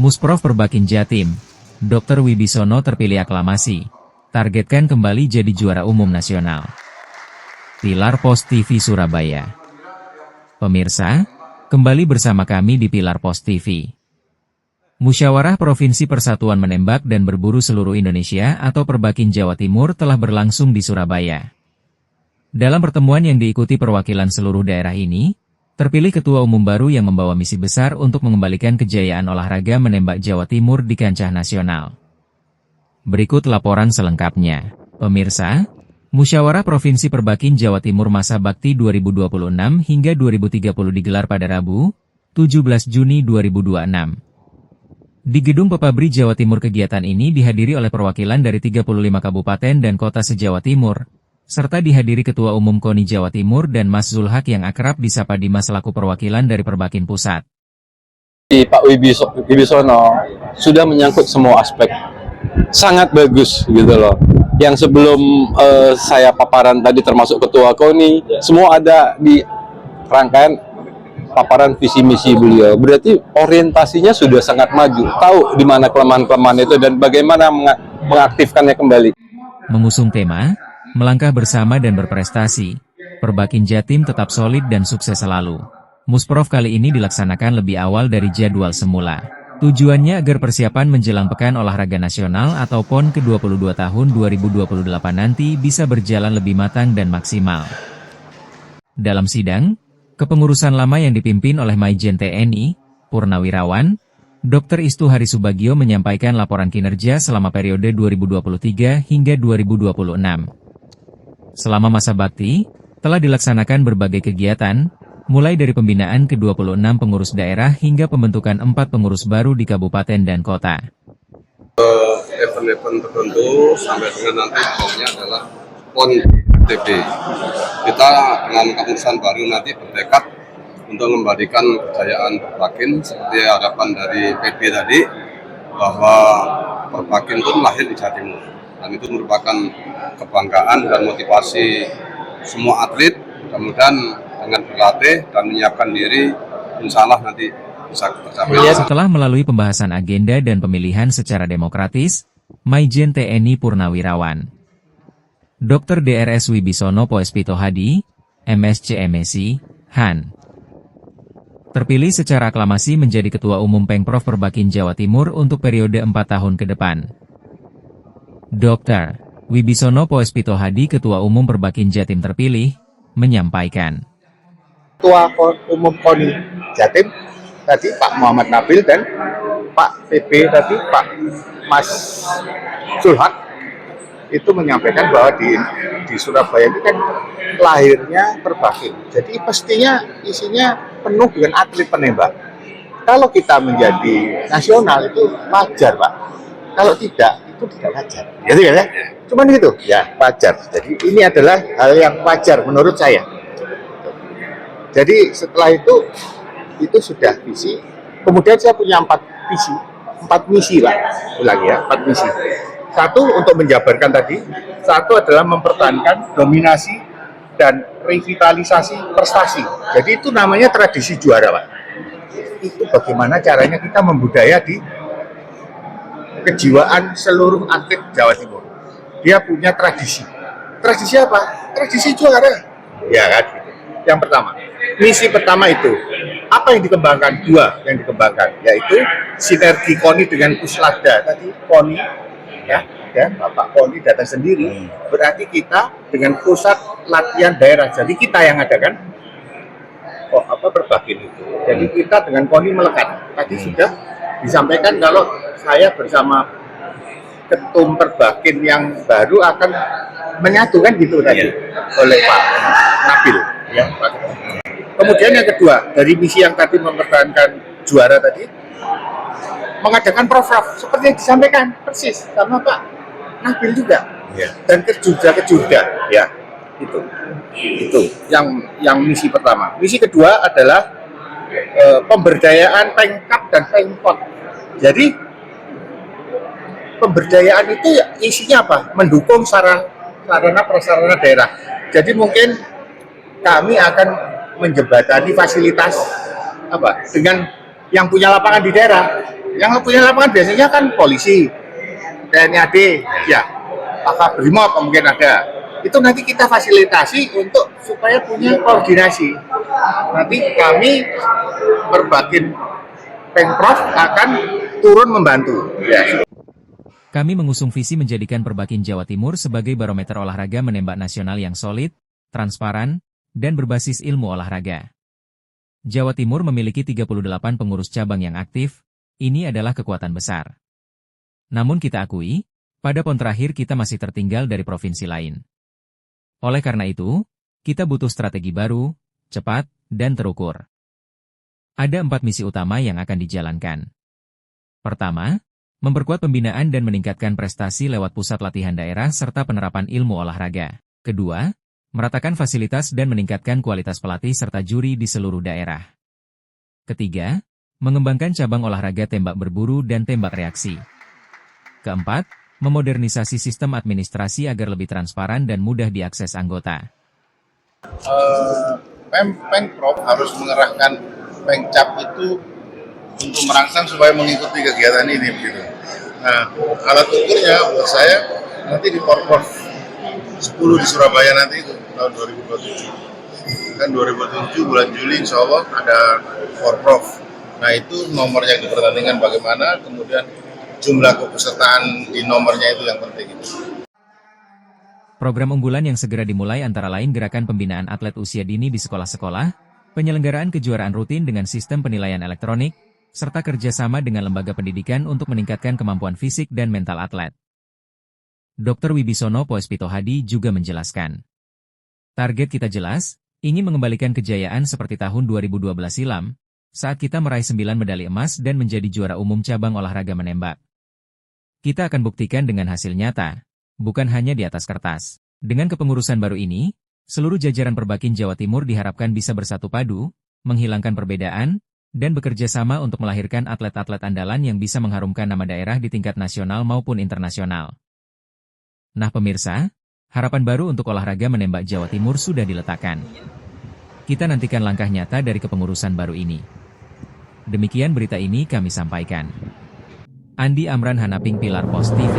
Musprov Perbakin Jatim, Dr. Wibisono terpilih aklamasi, targetkan kembali jadi juara umum nasional. Pilar Pos TV Surabaya. Pemirsa, kembali bersama kami di Pilar Pos TV. Musyawarah Provinsi Persatuan Menembak dan Berburu Seluruh Indonesia atau Perbakin Jawa Timur telah berlangsung di Surabaya. Dalam pertemuan yang diikuti perwakilan seluruh daerah ini, terpilih Ketua Umum baru yang membawa misi besar untuk mengembalikan kejayaan olahraga menembak Jawa Timur di kancah nasional. Berikut laporan selengkapnya. Pemirsa, Musyawarah Provinsi Perbakin Jawa Timur Masa Bakti 2026 hingga 2030 digelar pada Rabu, 17 Juni 2026. Di Gedung Pepabri Jawa Timur kegiatan ini dihadiri oleh perwakilan dari 35 kabupaten dan kota se-Jawa Timur, serta dihadiri Ketua Umum KONI Jawa Timur dan Mas Zulhak yang akrab disapa Dimas selaku perwakilan dari Perbakin Pusat. Pak Wibisono sudah menyangkut semua aspek, sangat bagus gitu loh. Yang sebelum saya paparan tadi termasuk Ketua KONI, semua ada di rangkaian paparan visi misi beliau. Berarti orientasinya sudah sangat maju, tahu di mana kelemahan-kelemahan itu dan bagaimana mengaktifkannya kembali. Mengusung tema melangkah bersama dan berprestasi, Perbakin Jatim tetap solid dan sukses selalu. Musprov kali ini dilaksanakan lebih awal dari jadwal semula. Tujuannya agar persiapan menjelang Pekan Olahraga Nasional atau PON ke-22 tahun 2028 nanti bisa berjalan lebih matang dan maksimal. Dalam sidang, kepengurusan lama yang dipimpin oleh Maijen TNI, Purnawirawan, Dr. Istu Hari Subagio menyampaikan laporan kinerja selama periode 2023 hingga 2026. Selama masa bakti, telah dilaksanakan berbagai kegiatan, mulai dari pembinaan ke-26 pengurus daerah hingga pembentukan 4 pengurus baru di kabupaten dan kota. Event-event tertentu sampai dengan nanti pokoknya adalah PON TB. Kita dengan keputusan baru nanti bertekad untuk memberikan kejayaan Perbakin seperti harapan dari PB tadi, bahwa Perbakin pun lahir di Jawa Timur. Dan itu merupakan kebanggaan dan motivasi semua atlet, mudah-mudahan dengan berlatih dan menyiapkan diri, insya Allah nanti bisa tercapai. Setelah melalui pembahasan agenda dan pemilihan secara demokratis, Maijen TNI Purnawirawan, Dr. DRS Wibisono Poespito Hadi, MSc MSI, Han, terpilih secara aklamasi menjadi Ketua Umum Pengprov Perbakin Jawa Timur untuk periode 4 tahun ke depan. Dr. Wibisono Poespito Hadi, Ketua Umum Perbakin Jatim terpilih, menyampaikan. Ketua Umum KONI Jatim tadi Pak Muhammad Nabil dan Pak PB tadi Pak Mas Zulhak itu menyampaikan bahwa di Surabaya itu kan lahirnya Perbakin. Jadi pastinya isinya penuh dengan atlet penembak. Kalau kita menjadi nasional itu wajar, Pak. Kalau tidak, itu tidak wajar. Gitu ya? Cuman gitu, ya wajar. Jadi ini adalah hal yang wajar menurut saya. Jadi setelah itu sudah visi. Kemudian saya punya 4 visi, 4 misi lah, ulang ya, 4 misi. 1 untuk menjabarkan tadi, 1 adalah mempertahankan dominasi dan revitalisasi prestasi. Jadi itu namanya tradisi juara, Pak. Itu bagaimana caranya kita membudaya di kejiwaan seluruh atlet Jawa Timur. Dia punya tradisi. Tradisi apa? Tradisi juara. Ya kan? Yang pertama. Misi pertama itu. Apa yang dikembangkan? 2 yang dikembangkan. Yaitu sinergi KONI dengan Puslada. Tadi KONI, ya Bapak KONI datang sendiri. Berarti kita dengan pusat latihan daerah. Jadi kita yang ada kan? Perbakin itu. Jadi kita dengan KONI melekat. Tadi sudah disampaikan kalau saya bersama Ketum Perbakin yang baru akan menyatukan gitu tadi oleh Pak Nabil. Ya, Pak. Kemudian yang kedua, dari misi yang tadi mempertahankan juara tadi, mengadakan prof seperti yang disampaikan persis sama Pak Nabil juga. Ya. Dan kejuda, ya itu yang misi pertama. Misi kedua adalah pemberdayaan Pengkap dan Pengkot. Jadi pemberdayaan itu isinya apa? Mendukung sarana prasarana daerah. Jadi mungkin kami akan menjembatani fasilitas dengan yang punya lapangan di daerah. Yang punya lapangan biasanya kan polisi, TNI AD, ya, Brimob mungkin ada. Itu nanti kita fasilitasi untuk supaya punya koordinasi. Nanti kami Perbakin Pemprov akan turun membantu. Ya. Kami mengusung visi menjadikan Perbakin Jawa Timur sebagai barometer olahraga menembak nasional yang solid, transparan, dan berbasis ilmu olahraga. Jawa Timur memiliki 38 pengurus cabang yang aktif, ini adalah kekuatan besar. Namun kita akui, pada PON terakhir kita masih tertinggal dari provinsi lain. Oleh karena itu, kita butuh strategi baru, cepat, dan terukur. Ada 4 misi utama yang akan dijalankan. Pertama, memperkuat pembinaan dan meningkatkan prestasi lewat pusat latihan daerah serta penerapan ilmu olahraga. Kedua, meratakan fasilitas dan meningkatkan kualitas pelatih serta juri di seluruh daerah. Ketiga, mengembangkan cabang olahraga tembak berburu dan tembak reaksi. Keempat, memodernisasi sistem administrasi agar lebih transparan dan mudah diakses anggota. Pemprov harus mengerahkan Pemcap itu untuk merangsang supaya mengikuti kegiatan ini gitu. Nah, alat ukurnya buat saya nanti di Porprov 10 di Surabaya nanti itu tahun 2027. Kan 2007 bulan Juli insya Allah ada Porprov. Nah itu nomor yang dipertandingkan bagaimana, kemudian jumlah kepesertaan di nomornya itu yang penting. Program unggulan yang segera dimulai antara lain gerakan pembinaan atlet usia dini di sekolah-sekolah, penyelenggaraan kejuaraan rutin dengan sistem penilaian elektronik, serta kerjasama dengan lembaga pendidikan untuk meningkatkan kemampuan fisik dan mental atlet. Dr. Wibisono Poespito Hadi juga menjelaskan. Target kita jelas, ingin mengembalikan kejayaan seperti tahun 2012 silam, saat kita meraih 9 medali emas dan menjadi juara umum cabang olahraga menembak. Kita akan buktikan dengan hasil nyata, bukan hanya di atas kertas. Dengan kepengurusan baru ini, seluruh jajaran Perbakin Jawa Timur diharapkan bisa bersatu padu, menghilangkan perbedaan, dan bekerja sama untuk melahirkan atlet-atlet andalan yang bisa mengharumkan nama daerah di tingkat nasional maupun internasional. Nah pemirsa, harapan baru untuk olahraga menembak Jawa Timur sudah diletakkan. Kita nantikan langkah nyata dari kepengurusan baru ini. Demikian berita ini kami sampaikan. Andi Amran Hanaping, Pilar Post TV.